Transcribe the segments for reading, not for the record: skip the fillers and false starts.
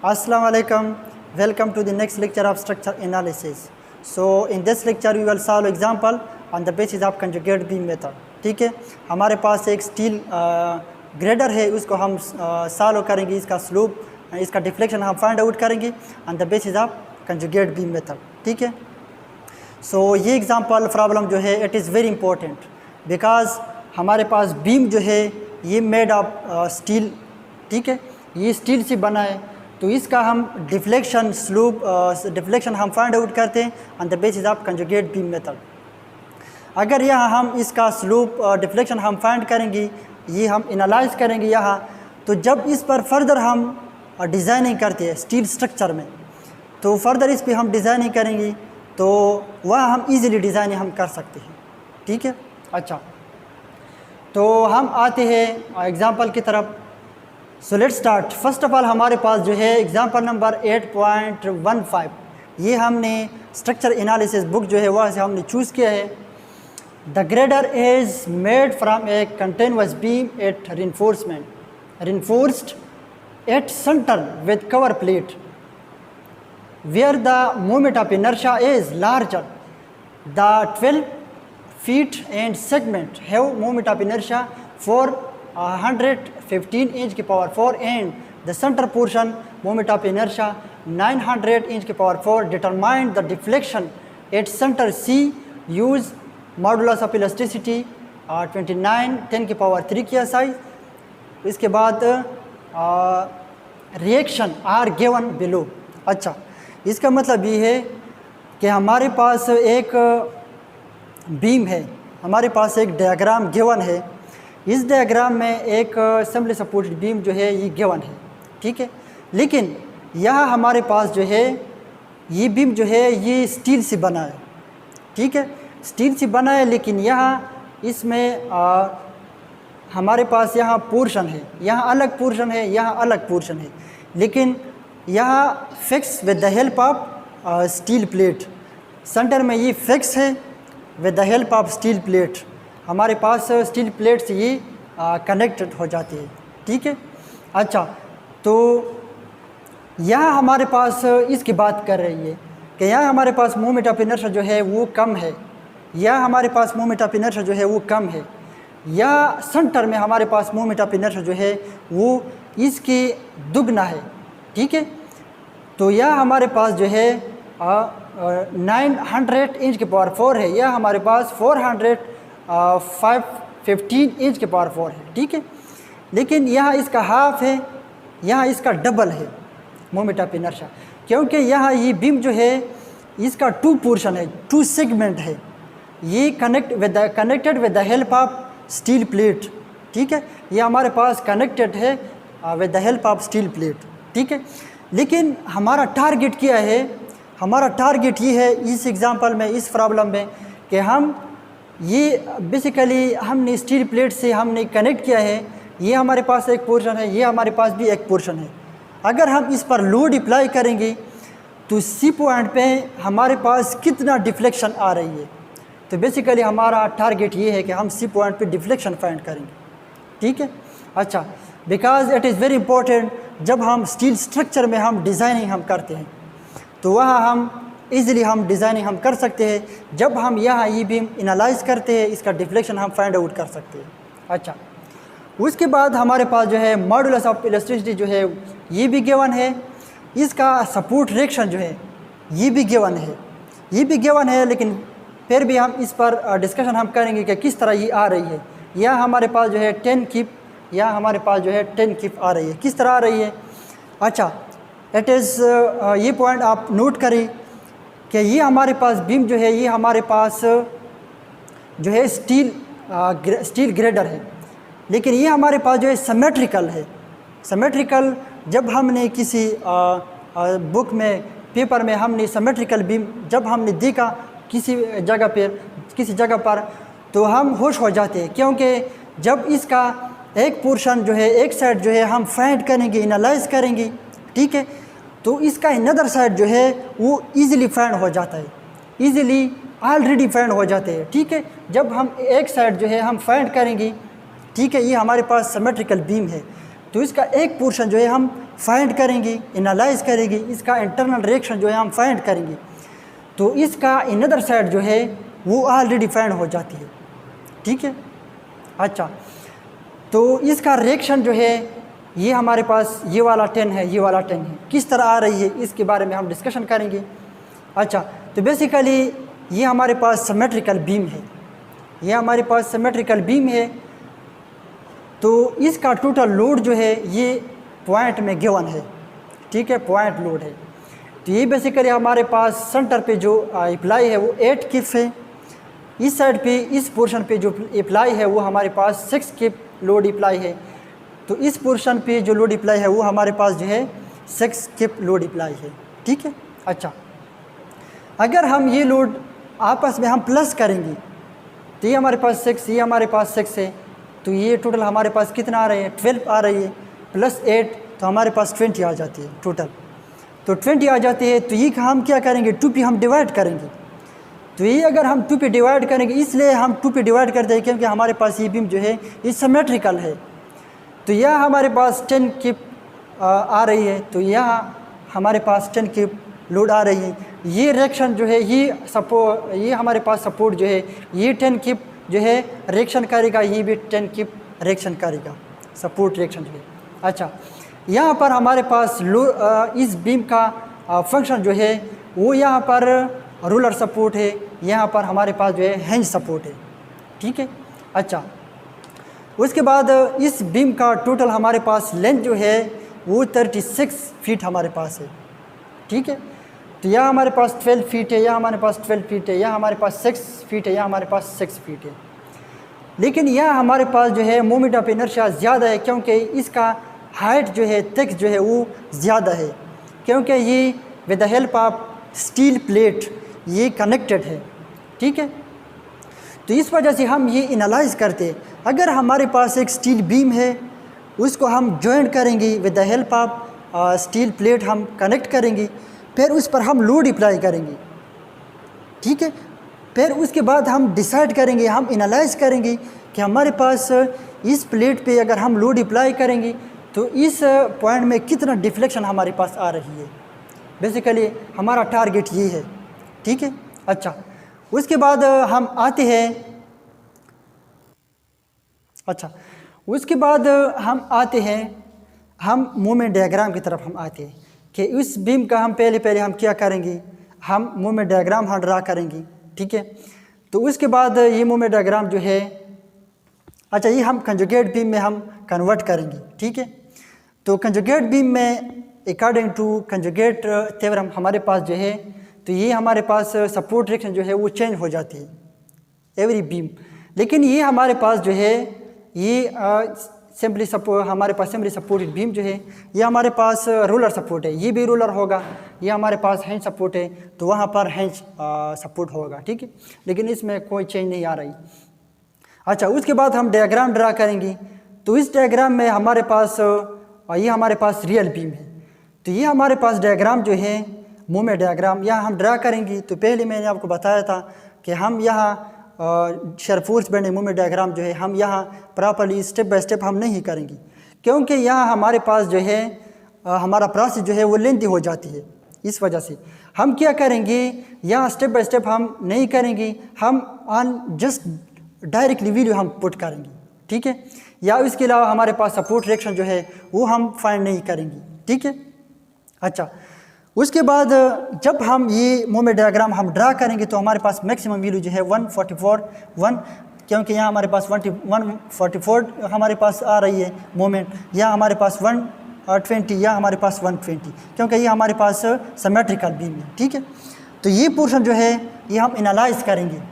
Assalamu alaikum. Welcome to the next lecture of structure analysis. So in this lecture we will solve example on the basis of conjugate beam method. ठीक है, हमारे पास एक steel grader है, उसको हम solve करेंगे, इसका slope, इसका डिफ्लेक्शन हम फाइंड आउट करेंगे on the basis of conjugate beam method. ठीक है, सो ये एग्जांपल प्रॉब्लम जो है it is very important because हमारे पास बीम जो है ये मेड ऑफ स्टील. ठीक है, ये स्टील से बना है, तो इसका हम डिफ्लेक्शन स्लोप डिफ्लेक्शन हम फाइंड आउट करते हैं on the basis of conjugate beam method. अगर यहाँ हम इसका स्लोप डिफ्लेक्शन हम फाइंड करेंगे, ये हम एनालाइज करेंगे यहाँ, तो जब इस पर फर्दर हम डिज़ाइनिंग करते हैं स्टील स्ट्रक्चर में, तो फर्दर इस पर हम डिज़ाइनिंग करेंगे तो वह हम इजीली डिज़ाइनिंग हम कर सकते हैं. ठीक है, अच्छा तो हम आते हैं एग्ज़ाम्पल की तरफ. So let's start. First of all हमारे पास जो है एग्ज़ाम्पल नंबर 8.15, ये हमने स्ट्रक्चर एनालिसिस बुक जो है वहाँ से हमने चूज़ किया है. The grader is made from a continuous beam at reinforced at center with cover plate, where the moment of inertia is larger. The 12 feet and segment have moment of inertia for 115 inch की power 4 and the center portion moment of inertia 900 inch की power 4. Determine the deflection at center C. Use modulus of elasticity 29 10 की power 3 की size. इसके बाद reaction are given below. अच्छा, इसका मतलब ये है कि हमारे पास एक बीम है, हमारे पास एक डायग्राम गिवन है. इस डायग्राम में एक असेंबली सपोर्टेड बीम जो है ये गिवन है. ठीक है, लेकिन यह हमारे पास जो है ये बीम जो है ये स्टील से बना है. ठीक है, स्टील से बना है, लेकिन यहाँ इसमें हमारे पास यहाँ पोर्शन है, यहाँ अलग पोर्शन है, यहाँ अलग पोर्शन है, लेकिन यहाँ fix with the help of steel plate. Centre में ये फिक्स है with the help of steel plate. हमारे पास स्टील प्लेट से ये कनेक्टेड हो जाती है. ठीक है, अच्छा तो यहाँ हमारे पास इसकी बात कर रही है कि यहाँ हमारे पास मोमेंट ऑफ इनर्शिया जो है वो कम है, या हमारे पास मोमेंट ऑफ इनर्शिया जो है वो कम है, या सेंटर में हमारे पास मोमेंट ऑफ इनर्शिया जो है वो इसके दुगना है. ठीक है, तो यह हमारे पास जो है 900 इंच के पावर 4 है, या हमारे पास 415 इंच के पावर 4 है. ठीक है, लेकिन यहाँ इसका हाफ है, यहाँ इसका डबल है मोमेंट ऑफ इनर्शिया, क्योंकि यहाँ ये बीम जो है इसका 2 पोर्शन है, 2 सेगमेंट है. ये connected with the help of steel plate. ठीक है, ये हमारे पास कनेक्टेड है with the help of steel plate. ठीक है, लेकिन हमारा टारगेट क्या है, हमारा टारगेट ये है इस एग्जांपल में, इस प्रॉब्लम में, कि हम ये बेसिकली हमने स्टील प्लेट से हमने कनेक्ट किया है. ये हमारे पास एक पोर्शन है, ये हमारे पास भी एक पोर्शन है. अगर हम इस पर लोड अप्लाई करेंगे तो सी पॉइंट पे हमारे पास कितना डिफ्लेक्शन आ रही है. तो बेसिकली हमारा टारगेट ये है कि हम सी पॉइंट पे डिफ्लेक्शन फाइंड करेंगे. ठीक है, अच्छा because it is very important. जब हम स्टील स्ट्रक्चर में हम डिज़ाइनिंग हम करते हैं तो वहाँ हम इजीली हम डिज़ाइनिंग हम कर सकते हैं. जब हम यहाँ ये बीम एनालाइज करते हैं, इसका डिफ्लेक्शन हम फाइंड आउट कर सकते हैं. अच्छा, उसके बाद हमारे पास जो है मॉडुलस ऑफ इलास्टिसिटी जो है ये भी गिवन है, इसका सपोर्ट रिएक्शन जो है ये भी गिवन है, ये भी गिवन है, लेकिन फिर भी हम इस पर डिस्कशन हम करेंगे कि किस तरह ये आ रही है. या हमारे पास जो है 10 किप, या हमारे पास जो है 10 किप आ रही है, किस तरह आ रही है. अच्छा, इट इज़ ये पॉइंट आप नोट करें कि ये हमारे पास बीम जो है ये हमारे पास जो है स्टील ग्रेडर है, लेकिन ये हमारे पास जो है सिमेट्रिकल है. सिमेट्रिकल जब हमने किसी बुक में, पेपर में हमने सिमेट्रिकल बीम जब हमने देखा किसी जगह पर तो हम होश हो जाते हैं, क्योंकि जब इसका एक पोर्शन जो है, एक साइड जो है हम फाइंड करेंगे, एनालाइज करेंगे. ठीक है, तो इसका अनदर साइड जो है वो इजीली फाइंड हो जाता है, इजीली ऑलरेडी फाइंड हो जाते हैं. ठीक है, जब हम एक साइड जो है हम फाइंड करेंगे, ठीक है, ये हमारे पास सिमेट्रिकल बीम है, तो इसका एक पोर्शन जो है हम फाइंड करेंगे, एनालाइज करेंगे, इसका इंटरनल रिएक्शन जो है हम फाइंड करेंगे, तो इसका इनअदर साइड जो है वो ऑलरेडी फाइंड हो जाती है। ठीक है, अच्छा, तो इसका रिएक्शन जो है ये हमारे पास ये वाला 10 है, ये वाला 10 है, किस तरह आ रही है इसके बारे में हम डिस्कशन करेंगे। अच्छा, तो बेसिकली ये हमारे पास सिमेट्रिकल बीम है, ये हमारे पास सिमेट्रिकल बीम है, तो इसका टोटल लोड जो है ये पॉइंट में गिवन है। ठीक है, पॉइंट लोड है। तो ये बेसिकली हमारे पास सेंटर पे जो अप्लाई है वो 8 किप है, इस साइड पे इस पोर्शन पे जो अप्लाई है वो हमारे पास 6 किप लोड अप्लाई है, तो इस पोर्शन पे जो लोड अप्लाई है वो हमारे पास जो है 6 किप लोड अप्लाई है। ठीक है, अच्छा, अगर हम ये लोड आपस में हम प्लस करेंगे तो ये हमारे पास 6, ये हमारे पास 6 है, तो ये टोटल हमारे पास कितना आ रही है, 12 आ रही है, प्लस 8 तो हमारे पास 20 आ जाती है टोटल। तो 20 आ जाती है, तो ये हम क्या करेंगे, 2 पे हम डिवाइड करेंगे। तो ये अगर हम 2 पे डिवाइड करेंगे, इसलिए हम 2 पे डिवाइड करते हैं क्योंकि हमारे पास ये बीम जो है ये सिमेट्रिकल है। तो यह हमारे पास 10 किप आ रही है, तो यहाँ हमारे पास 10 किप लोड आ रही है। ये रिएक्शन जो है ये हमारे पास सपोर्ट जो है ये 10 किप जो है रिएक्शन करेगा, ये भी 10 किप रिएक्शन करेगा, सपोर्ट रिएक्शन जो है। अच्छा, यहाँ पर हमारे पास इस बीम का फंक्शन जो है वो यहाँ पर रोलर सपोर्ट है, यहाँ पर हमारे पास जो है हिंज सपोर्ट है। ठीक है, अच्छा, उसके बाद इस बीम का टोटल हमारे पास लेंथ जो है वो 36 फीट हमारे पास है। ठीक है, तो यहाँ हमारे पास 12 फीट है, यहाँ हमारे पास 12 फीट है, यहाँ हमारे पास 6 फीट है, यहाँ हमारे पास 6 फीट है। लेकिन यहाँ हमारे पास जो है मोमेंट ऑफ इनर्शिया ज़्यादा है क्योंकि इसका हाइट जो है थिक जो है वो ज़्यादा है, क्योंकि ये with the help of steel plate ये कनेक्टेड है। ठीक है, तो इस वजह से हम ये एनालाइज करते हैं, अगर हमारे पास एक स्टील बीम है उसको हम जॉइंट करेंगे with the help of steel plate हम कनेक्ट करेंगे, फिर उस पर हम लोड अप्लाई करेंगे। ठीक है, फिर उसके बाद हम डिसाइड करेंगे, हम एनालाइज करेंगे कि हमारे पास इस प्लेट पे अगर हम लोड अप्लाई करेंगे तो इस पॉइंट में कितना डिफ्लेक्शन हमारे पास आ रही है। बेसिकली हमारा टारगेट ये है। ठीक है, अच्छा, उसके बाद हम आते हैं, अच्छा, उसके बाद हम आते हैं हम मूवमेंट डायग्राम की तरफ हम आते हैं कि उस बीम का हम पहले हम क्या करेंगे, हम मूवमेंट डायग्राम हम ड्रा करेंगे। ठीक है, तो उसके बाद ये मूवमेंट डायग्राम जो है, अच्छा, ये हम कंजुगेट बीम में हम कन्वर्ट करेंगे। ठीक है, तो कंजुगेट बीम में अकॉर्डिंग टू कंजुगेट थ्योरम हमारे पास जो है, तो ये हमारे पास सपोर्ट डायरेक्शन जो है वो चेंज हो जाती है एवरी बीम। लेकिन ये हमारे पास जो है ये सिंपली हमारे पास सिंपली सपोर्टेड बीम जो है ये हमारे पास रोलर सपोर्ट है, ये भी रोलर होगा, ये हमारे पास हैंड सपोर्ट है, तो वहाँ पर हैंड सपोर्ट होगा। ठीक है, लेकिन इसमें कोई चेंज नहीं आ रही। अच्छा, उसके बाद हम डायग्राम ड्रा करेंगे, तो इस डायग्राम में हमारे पास ये हमारे पास रियल बीम है, तो ये हमारे पास डायग्राम जो है मूवमेंट डायग्राम यहाँ हम ड्रा करेंगे। तो पहले मैंने आपको बताया था कि हम यहाँ shear force bending movement diagram जो है हम यहाँ प्रॉपर्ली स्टेप बाय स्टेप हम नहीं करेंगे, क्योंकि यहाँ हमारे पास जो है हमारा प्रोसेस जो है वो लेंथी हो जाती है। इस वजह से हम क्या करेंगे, यहाँ स्टेप बाय स्टेप हम नहीं करेंगे, हम ऑन जस्ट डायरेक्टली वीडियो हम पुट करेंगे। ठीक है, या इसके अलावा हमारे पास सपोर्ट रिएक्शन जो है वो हम फाइंड नहीं करेंगे। ठीक है, अच्छा, उसके बाद जब हम ये मूवमेंट डायग्राम हम ड्रा करेंगे तो हमारे पास मैक्सिमम वैल्यू जो है 144 क्योंकि यहाँ हमारे पास 144 हमारे पास आ रही है मोमेंट, या हमारे पास 120 या हमारे पास 120, क्योंकि ये हमारे पास सिमेट्रिकल बीम है। ठीक है, तो ये पोर्शन जो है ये हम एनालाइज करेंगे,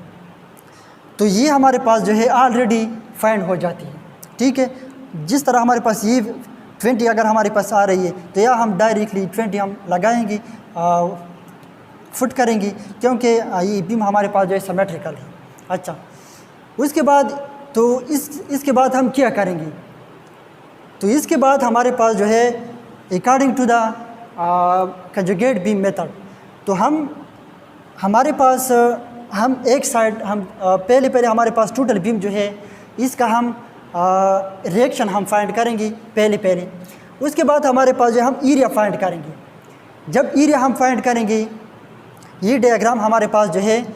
तो ये हमारे पास जो है ऑलरेडी फाइंड हो जाती है। ठीक है, जिस तरह हमारे पास ये 20 अगर हमारे पास आ रही है तो या हम डायरेक्टली 20 हम लगाएंगे, फुट करेंगे, क्योंकि ये बीम हमारे पास जो है सिमेट्रिकल है। अच्छा, उसके बाद तो इसके बाद हम क्या करेंगे, तो इसके बाद हमारे पास जो है according to the conjugate beam method, तो हमारे पास हम एक साइड हम पहले हमारे पास टोटल बीम जो है इसका हम रिएक्शन हम फाइंड करेंगे पहले। उसके बाद हमारे पास जो है हम एरिया फाइंड करेंगे। जब एरिया हम फाइंड करेंगे, ये डायग्राम हमारे पास जो है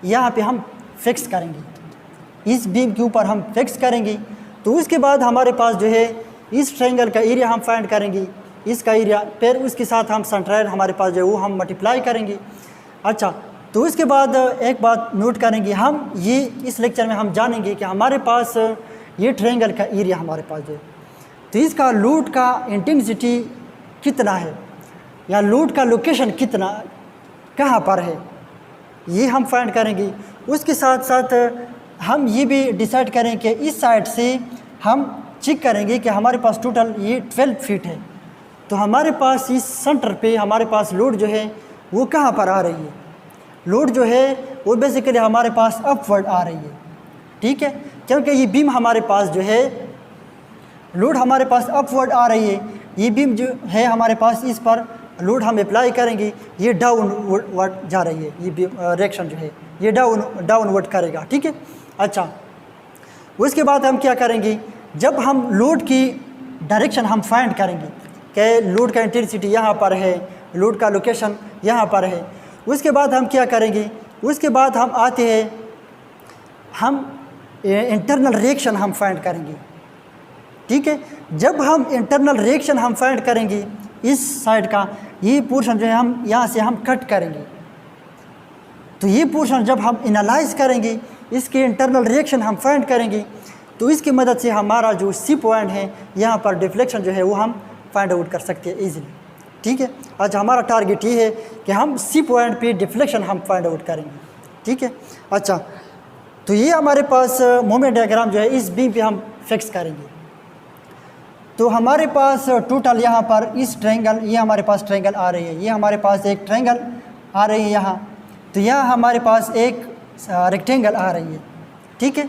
यहाँ पे हम फिक्स करेंगे, इस बीम के ऊपर हम फिक्स करेंगे। तो उसके बाद हमारे पास जो है इस ट्रायंगल का एरिया हम फाइंड करेंगे, इसका एरिया, फिर उसके साथ हम सेंट्राइड हमारे पास जो है वो हम मल्टीप्लाई करेंगे। अच्छा, तो उसके बाद एक बात नोट करेंगे हम, ये इस लेक्चर में हम जानेंगे कि हमारे पास ये ट्रायंगल का एरिया हमारे पास जो है, तो इसका लोड का इंटेंसिटी कितना है या लोड का लोकेशन कितना कहाँ पर है, ये हम फाइंड करेंगे। उसके साथ साथ हम ये भी डिसाइड करें कि इस साइड से हम चेक करेंगे कि हमारे पास टोटल ये 12 फीट है, तो हमारे पास इस सेंटर पे हमारे पास लोड जो है वो कहाँ पर आ रही है। लोड जो है वो बेसिकली हमारे पास अपवर्ड आ रही है, ठीक है, क्योंकि ये बीम हमारे पास जो है लोड हमारे पास अपवर्ड आ रही है। ये बीम जो है हमारे पास, इस पर लोड हम अप्लाई करेंगे, ये डाउनवर्ड जा रही है, ये बीम रिएक्शन जो है ये डाउनवर्ड करेगा, ठीक है। अच्छा, उसके बाद हम क्या करेंगे, जब हम लोड की डायरेक्शन हम फाइंड करेंगे कि लोड का इंटेंसिटी यहाँ पर है, लोड का लोकेशन यहाँ पर है, उसके बाद हम क्या करेंगे, उसके बाद हम आते हैं, हम इंटरनल रिएक्शन हम फाइंड करेंगे, ठीक है। जब हम इंटरनल रिएक्शन हम फाइंड करेंगे, इस साइड का ये पोर्शन जो है हम यहाँ से हम कट करेंगे, तो ये पोर्शन जब हम एनालाइज करेंगे, इसके इंटरनल रिएक्शन हम फाइंड करेंगे, तो इसकी मदद से हमारा जो सी पॉइंट है यहाँ पर डिफ्लेक्शन जो है वो हम फाइंड आउट कर सकते हैं इजीली, ठीक है। आज हमारा टारगेट ये है कि हम सी पॉइंट पे डिफ्लेक्शन हम फाइंड आउट करेंगे, ठीक है। अच्छा, तो ये हमारे पास मोमेंट डायग्राम जो है इस बीम पे हम फिक्स करेंगे। तो हमारे पास टोटल यहाँ पर इस ट्रायंगल, ये हमारे पास ट्रायंगल आ रही है, ये हमारे पास एक ट्रायंगल आ रही है यहाँ, तो यहाँ हमारे पास एक रेक्टेंगल आ रही है, ठीक है।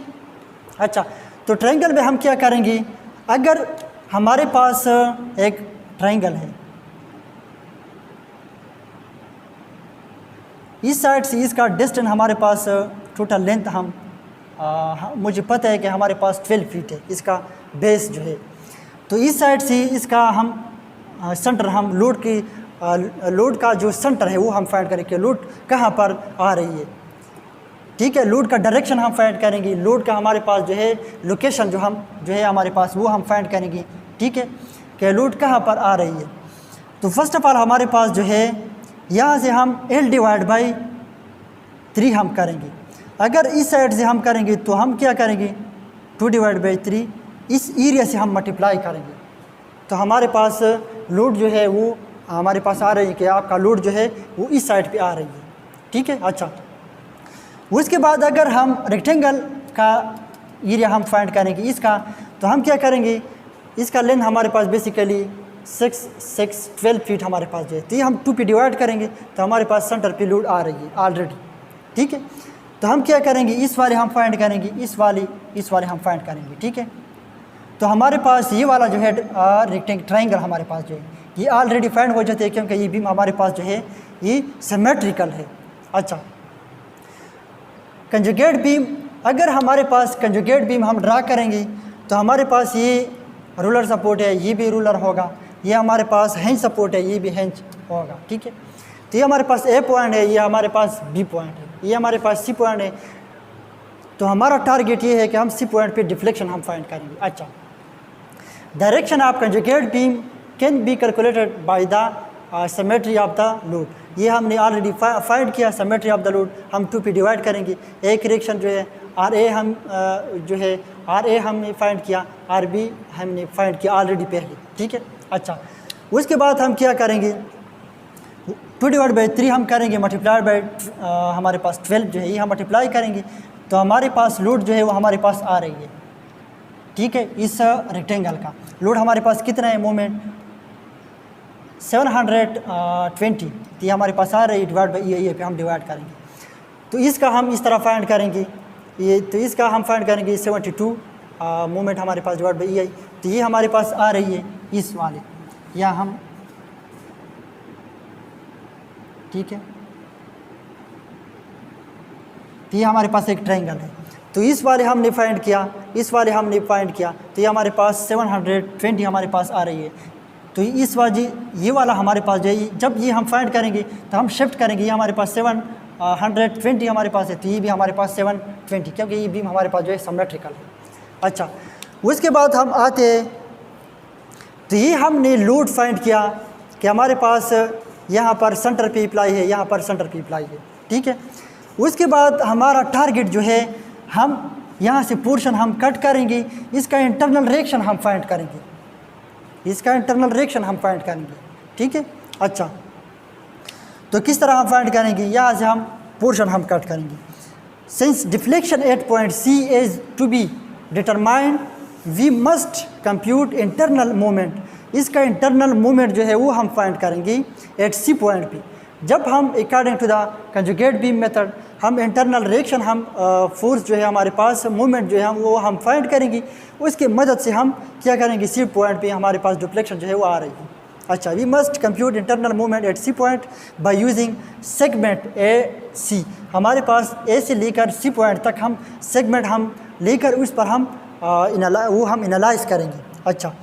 अच्छा, तो ट्रायंगल में हम क्या करेंगे, अगर हमारे पास एक ट्रायंगल है, इस साइड से इसका डिस्टेंस हमारे पास टोटल लेंथ हम मुझे पता है कि हमारे पास 12 फीट है इसका बेस जो है, तो इस साइड से इसका हम सेंटर, हम लोड का जो सेंटर है वो हम फाइंड करेंगे, लोड कहाँ पर आ रही है, ठीक है। लोड का डायरेक्शन हम फाइंड करेंगे, लोड का हमारे पास जो है लोकेशन जो है हमारे पास वो हम फाइंड करेंगे, ठीक है, कि लोड कहाँ पर आ रही है। तो फर्स्ट ऑफ ऑल हमारे पास जो है यहाँ से हम L/3 हम करेंगे। अगर इस साइड से हम करेंगे तो हम क्या करेंगे, 2/3 इस एरिया से हम मल्टीप्लाई करेंगे, तो हमारे पास लोड जो है वो हमारे पास आ रही है कि आपका लोड जो है वो इस साइड पे आ रही है, ठीक है। अच्छा, उसके बाद अगर हम रेक्टेंगल का एरिया हम फाइंड करेंगे इसका, तो हम क्या करेंगे, इसका लेंथ हमारे पास बेसिकली 12 फीट हमारे पास जो है, तो ये हम 2 पे डिवाइड करेंगे, तो हमारे पास सेंटर पे लोड आ रही है ऑलरेडी, ठीक है। तो हम क्या करेंगे, इस वाले हम फाइंड करेंगे, इस वाले हम फाइंड करेंगे, ठीक है। तो हमारे पास ये वाला जो है ट्रायंगल हमारे पास जो है ये ऑलरेडी फाइंड हो जाते हैं, क्योंकि ये बीम हमारे पास जो है ये सिमेट्रिकल है। अच्छा, कंजुगेट बीम, अगर हमारे पास कंजुगेट बीम हम ड्रा करेंगे, तो हमारे पास ये रूलर सपोर्ट है, ये भी रूलर होगा, ये हमारे पास हेंज सपोर्ट है, ये भी हेंज होगा, ठीक है। तो ये हमारे पास ए पॉइंट है, ये हमारे पास बी पॉइंट है, ये हमारे पास सी पॉइंट है। तो हमारा टारगेट ये है कि हम सी पॉइंट पे डिफ्लेक्शन हम फाइंड करेंगे। अच्छा, direction of conjugate beam can be calculated by the symmetry of the load, ये हमने ऑलरेडी फाइंड किया। सिमेट्री ऑफ द लोड हम 2 पे डिवाइड करेंगे, एक रिएक्शन जो है RA हम जो है RA हमने फाइंड किया, RB हमने फाइंड किया ऑलरेडी पहले, ठीक है। अच्छा, उसके बाद हम क्या करेंगे, 2/3 हम करेंगे, मल्टीप्लाई बाय हमारे पास 12 जो है ये हम मल्टीप्लाई करेंगे, तो हमारे पास लोड जो है वो हमारे पास आ रही है, ठीक है। इस रेक्टेंगल का लोड हमारे पास कितना है, मोमेंट 720, तो ये हमारे पास आ रही है, डिवाइड बाई ये पे हम डिवाइड करेंगे, तो इसका हम इस तरह फाइंड करेंगे, ये तो इसका हम फाइंड करेंगे 72 मोमेंट हमारे पास डिवाइड बाई तो ये हमारे पास आ रही है इस वाले, या हम, ठीक है, तो ये हमारे पास एक ट्रायंगल है, तो इस वाले हमने फाइंड किया, इस वाले हमने फाइंड किया, तो ये हमारे पास 720 हमारे पास आ रही है। तो इस वाली ये वाला हमारे पास जो है, जब ये हम फाइंड करेंगे तो हम शिफ्ट करेंगे, ये हमारे पास 720 हमारे पास है, तो ये भी हमारे पास 720, क्योंकि ये बीम हमारे पास जो है सिमेट्रिकल है। अच्छा, उसके बाद हम आते हैं, तो ये हमने लोड फाइंड किया कि हमारे पास यहाँ पर सेंटर पे अप्लाई है, यहाँ पर सेंटर पे अप्लाई है, ठीक है। उसके बाद हमारा टारगेट जो है, हम यहाँ से पोर्शन हम कट करेंगे, इसका इंटरनल रिएक्शन हम फाइंड करेंगे, इसका इंटरनल रिएक्शन हम फाइंड करेंगे, ठीक है। अच्छा, तो किस तरह हम फाइंड करेंगे, यहाँ से हम पोर्शन हम कट करेंगे। Since deflection at point C is to be determined we must compute internal moment, इसका इंटरनल मोमेंट जो है वो हम फाइंड करेंगे एट सी पॉइंट पे। जब हम according to the conjugate beam method हम इंटरनल रिएक्शन हम फोर्स जो है हमारे पास मोमेंट जो है वो हम फाइंड करेंगे, उसके मदद से हम क्या करेंगे, सी पॉइंट पे हमारे पास डिफ्लेक्शन जो है वो आ रही है। अच्छा, we must compute internal moment at C point by using segment A C, हमारे पास ए से लेकर सी पॉइंट तक हम सेगमेंट हम लेकर उस पर हम वो हम एनालाइज करेंगे। अच्छा,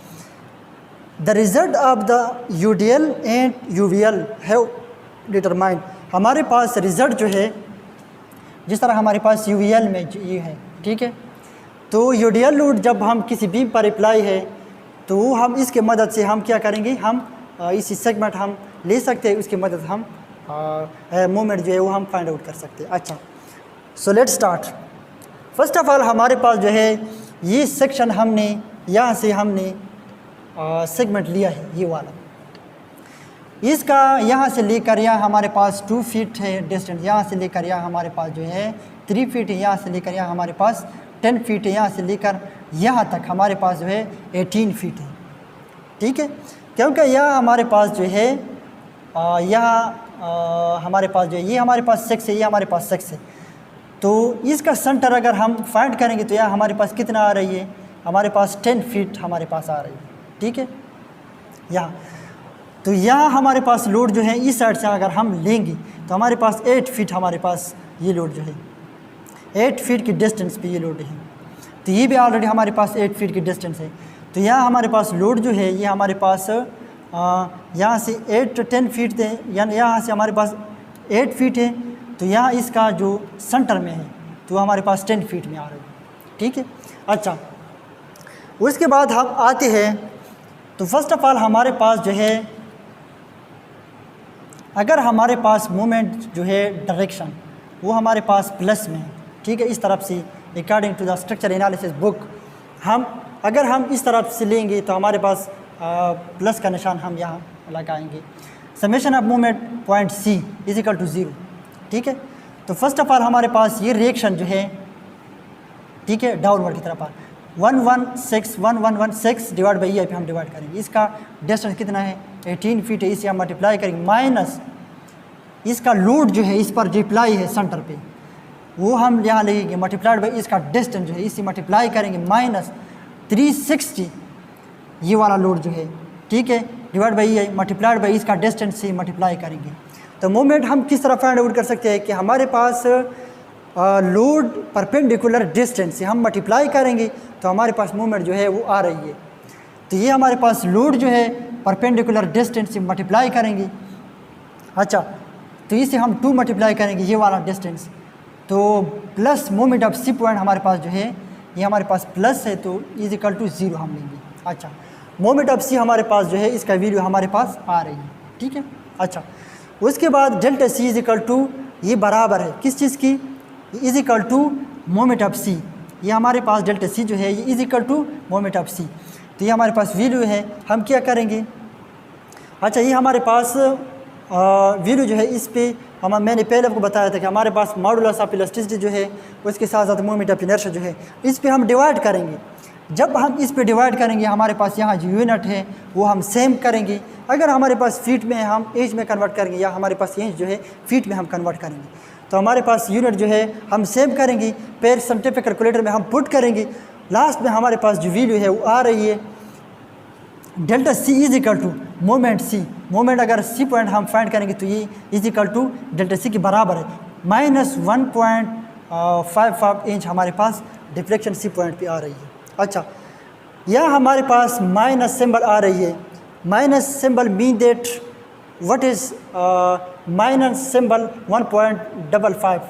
the result of the UDL and UVL have determined, हमारे पास रिजल्ट जो है, जिस तरह हमारे पास यूवीएल में ये है, ठीक है, तो यूडीएल लोड जब हम किसी बीम पर अप्लाई है तो हम इसके मदद से हम क्या करेंगे, हम इसी सेगमेंट हम ले सकते हैं, उसकी मदद हम मोमेंट जो है वो हम फाइंड आउट कर सकते हैं। अच्छा, so let's start. First of all हमारे पास जो है ये सेक्शन हमने यहाँ से हमने सेगमेंट लिया है, ये वाला, इसका यहाँ से लेकर यहाँ हमारे पास 2 फीट है डिस्टेंस, यहाँ से लेकर यहाँ हमारे पास जो है 3 फीट है, यहाँ से लेकर यहाँ हमारे पास 10 फीट है, यहाँ से लेकर यहाँ तक हमारे पास जो है 18 फीट है, ठीक है। क्योंकि यहाँ हमारे पास जो है यहाँ हमारे पास जो है ये हमारे पास 6 है, ये हमारे पास 6 है, तो इसका सेंटर अगर हम फाइंड करेंगे तो यहाँ हमारे पास कितना आ रही है, हमारे पास 10 फीट हमारे पास आ रही है, ठीक है। यहाँ तो यहाँ हमारे पास लोड जो है इस साइड से अगर हम लेंगे तो हमारे पास 8 फीट हमारे पास ये लोड जो है 8 फीट की डिस्टेंस पे ये लोड है, तो ये भी ऑलरेडी हमारे पास 8 फीट की डिस्टेंस है। तो यहाँ हमारे पास लोड जो है ये हमारे पास यहाँ से 8 to 10 फीट है, यानी यहाँ से हमारे पास 8 फीट है, तो यहाँ इसका जो सेंटर में है तो हमारे पास 10 फीट में आ रही है, ठीक है। अच्छा, उसके बाद हम आते हैं, तो फर्स्ट ऑफ ऑल हमारे पास जो है, अगर हमारे पास मोमेंट जो है डायरेक्शन वो हमारे पास प्लस में है, ठीक है, इस तरफ से according to the structure analysis book हम अगर हम इस तरफ से लेंगे तो हमारे पास प्लस का निशान हम यहाँ लगाएंगे। Summation of moment point C is equal to 0, ठीक है। तो फर्स्ट ऑफ ऑल हमारे पास ये रिएक्शन जो है, ठीक है, डाउनवर्ड की तरफ 1116 डिवाइड बाई ये पे हम डिवाइड करेंगे, इसका डिस्टेंस कितना है 18 फीट है, इसे हम मल्टीप्लाई करेंगे माइनस इसका लोड जो है इस पर जो अप्लाई है सेंटर पे वो हम यहाँ लेंगे मल्टीप्लाइड बाई इसका डिस्टेंस जो है इसे मल्टीप्लाई करेंगे माइनस 360 ये वाला लोड जो है, ठीक है, डिवाइड बाई ये मल्टीप्लाइड बाई इसका डिस्टेंस से मल्टीप्लाई करेंगे। तो मोमेंट हम किस तरह फाइंड आउट कर सकते हैं कि हमारे पास लोड परपेंडिकुलर डिस्टेंस से हम मल्टीप्लाई करेंगे तो हमारे पास मोमेंट जो है वो आ रही है। तो ये हमारे पास लोड जो है परपेंडिकुलर डिस्टेंस से मल्टीप्लाई करेंगे। अच्छा, तो इसे हम 2 मल्टीप्लाई करेंगे ये वाला डिस्टेंस, तो plus moment of C point हमारे पास जो है ये हमारे पास प्लस है, तो इज इक्वल टू 0 हम लेंगे। अच्छा, मोमेंट ऑफ सी हमारे पास जो है इसका वैल्यू हमारे पास आ रही है, ठीक है। अच्छा, उसके बाद delta C is equal to ये बराबर है किस चीज़ की, is equal to moment of C, ये हमारे पास डेल्टा सी जो है ये is equal to moment of C, तो ये हमारे पास वैल्यू है। हम क्या करेंगे, अच्छा ये हमारे पास वैल्यू जो है इस पे मैंने पहले आपको बताया था कि हमारे पास मॉडुलस ऑफ इलास्टिसिटी जो है उसके साथ साथ मोमेंट ऑफ इनर्शिया जो है इस पे हम डिवाइड करेंगे। जब हम इस पे डिवाइड करेंगे हमारे पास यहाँ जो यूनिट है वो हम सेम करेंगे, अगर हमारे पास फीट में हम इंच में कन्वर्ट करेंगे या हमारे पास इंच जो है फीट में हम कन्वर्ट करेंगे, तो हमारे पास यूनिट जो है हम सेम करेंगे, फिर साइंटिफिक कैलकुलेटर में हम पुट करेंगे, लास्ट में हमारे पास जो वैल्यू है वो आ रही है delta C is equal to moment C, moment अगर सी पॉइंट हम फाइंड करेंगे तो ये is equal to delta C के बराबर है माइनस 1.55 इंच हमारे पास डिफ्लेक्शन सी पॉइंट पे आ रही है। अच्छा, यह हमारे पास माइनस सिंबल आ रही है minus symbol mean that what is minus symbol 1.55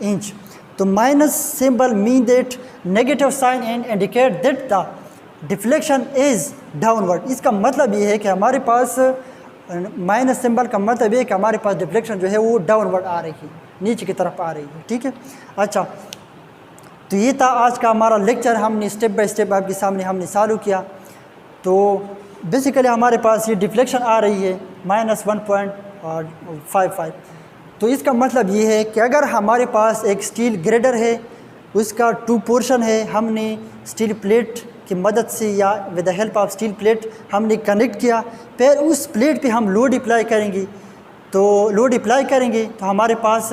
inch. तो minus symbol mean that negative sign and indicate that the deflection is downward. इसका मतलब ये है कि हमारे पास माइनस सिंबल का मतलब ये है कि हमारे पास डिफ्लेक्शन जो है वो डाउनवर्ड आ रही है, नीचे की तरफ आ रही है, ठीक है। अच्छा, तो ये था आज का हमारा लेक्चर, हमने स्टेप बाय स्टेप आपके सामने हमने चालू किया। तो बेसिकली हमारे पास ये डिफ्लेक्शन आ रही है -1.55। तो इसका मतलब ये है कि अगर हमारे पास एक स्टील ग्रेडर है, उसका 2 पोर्शन है, हमने स्टील प्लेट की मदद से या with the help of steel plate हमने कनेक्ट किया, फिर उस प्लेट पे हम लोड अप्लाई करेंगे। तो लोड अप्लाई करेंगे तो हमारे पास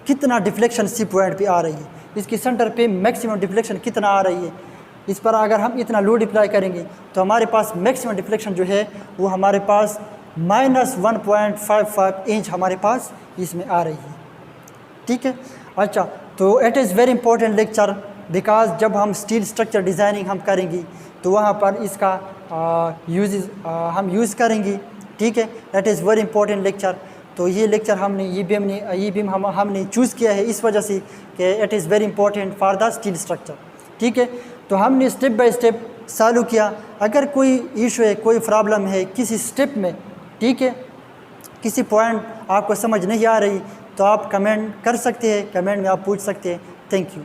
कितना डिफ्लेक्शन सी पॉइंट पे आ रही है, इसकी सेंटर पे मैक्सिमम डिफ्लेक्शन कितना आ रही है, इस पर अगर हम इतना लोड अप्लाई करेंगे तो हमारे पास मैक्सिमम डिफ्लेक्शन जो है वो हमारे पास -1.55 इंच हमारे पास इसमें आ रही है, ठीक है। अच्छा, तो it is very important lecture because जब हम स्टील स्ट्रक्चर डिज़ाइनिंग हम करेंगे तो वहाँ पर इसका हम यूज़ करेंगे, ठीक है। That is very important lecture. तो ये लेक्चर हमने ये बीम हमने चूज़ किया है इस वजह से कि it is very important for the steel structure, ठीक है। तो हमने स्टेप बाय स्टेप चालू किया। अगर कोई इशू है, कोई प्रॉब्लम है किसी स्टेप में, ठीक है, किसी पॉइंट आपको समझ नहीं आ रही तो आप कमेंट कर सकते हैं, कमेंट में आप पूछ सकते हैं। Thank you.